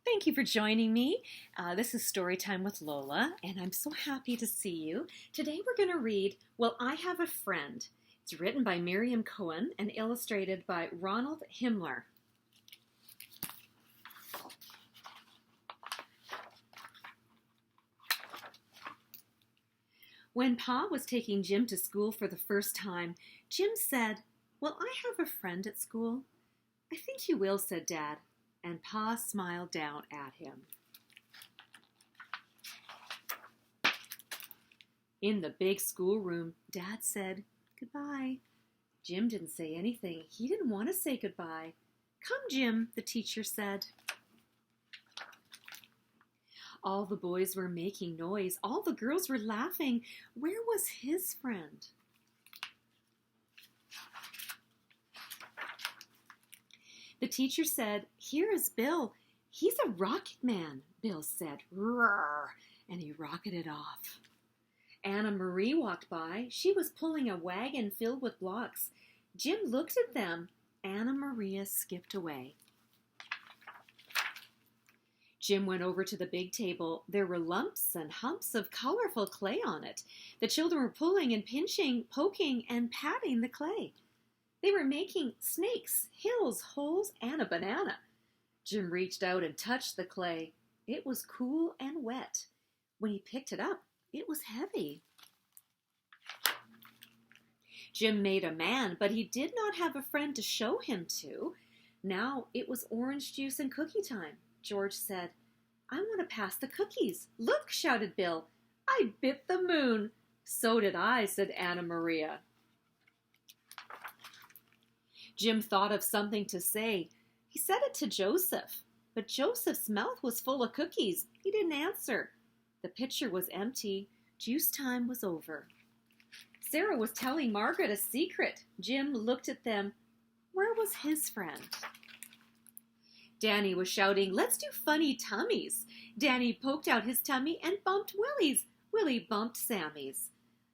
Thank you for joining me. This is Storytime with Lola, and I'm so happy to see you. Today we're going to read Well, I Have a Friend. It's written by Miriam Cohen and illustrated by Ronald Himler. When Pa was taking Jim to school for the first time, Jim said, "Well, I have a friend at school." "I think you will," said Dad, and Pa smiled down at him. In the big schoolroom, Dad said, "Goodbye." Jim didn't say anything. He didn't want to say goodbye. "Come, Jim," the teacher said. All the boys were making noise. All the girls were laughing. Where was his friend? The teacher said, "Here is Bill. He's a rocket man," Bill said. "Roar," and he rocketed off. Anna Marie walked by. She was pulling a wagon filled with blocks. Jim looked at them. Anna Maria skipped away. Jim went over to the big table. There were lumps and humps of colorful clay on it. The children were pulling and pinching, poking and patting the clay. They were making snakes, hills, holes, and a banana. Jim reached out and touched the clay. It was cool and wet. When he picked it up, it was heavy. Jim made a man, but he did not have a friend to show him to. Now it was orange juice and cookie time. George said, "I want to pass the cookies." "Look," shouted Bill. "I bit the moon." "So did I," said Anna Maria. Jim thought of something to say. He said it to Joseph, but Joseph's mouth was full of cookies. He didn't answer. The pitcher was empty. Juice time was over. Sarah was telling Margaret a secret. Jim looked at them. Where was his friend? Danny was shouting, "Let's do funny tummies." Danny poked out his tummy and bumped Willie's. Willie bumped Sammy's.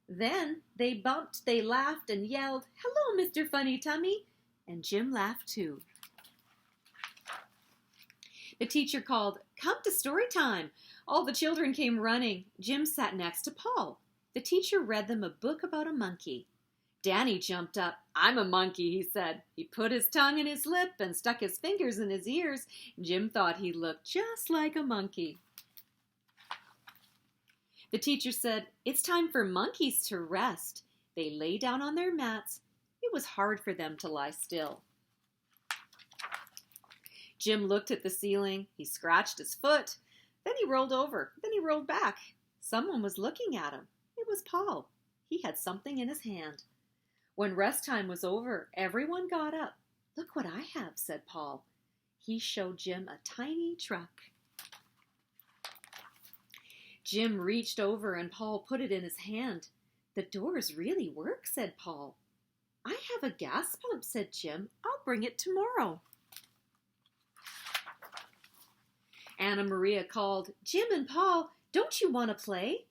Then they bumped, they laughed and yelled, "Hello, Mr. Funny Tummy." And Jim laughed too. The teacher called, "Come to story time." All the children came running. Jim sat next to Paul. The teacher read them a book about a monkey. Danny jumped up. "I'm a monkey," he said. He put his tongue in his lip and stuck his fingers in his ears. Jim thought he looked just like a monkey. The teacher said, "It's time for monkeys to rest." They lay down on their mats. It was hard for them to lie still. Jim looked at the ceiling. He scratched his foot. Then he rolled over. Then he rolled back. Someone was looking at him. It was Paul. He had something in his hand. When rest time was over, everyone got up. "Look what I have," said Paul. He showed Jim a tiny truck. Jim reached over and Paul put it in his hand. "The doors really work," said Paul. "I have a gas pump," said Jim. "I'll bring it tomorrow." Anna Maria called, "Jim and Paul, don't you want to play?"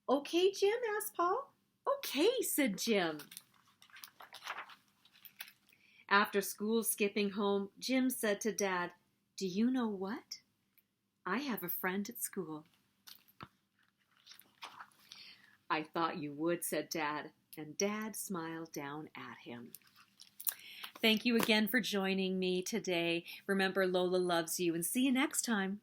"Okay, Jim?" asked Paul. "Okay," said Jim. After school, skipping home, Jim said to Dad, "Do you know what? I have a friend at school." "I thought you would," said Dad, and Dad smiled down at him. Thank you again for joining me today. Remember, Lola loves you, and see you next time.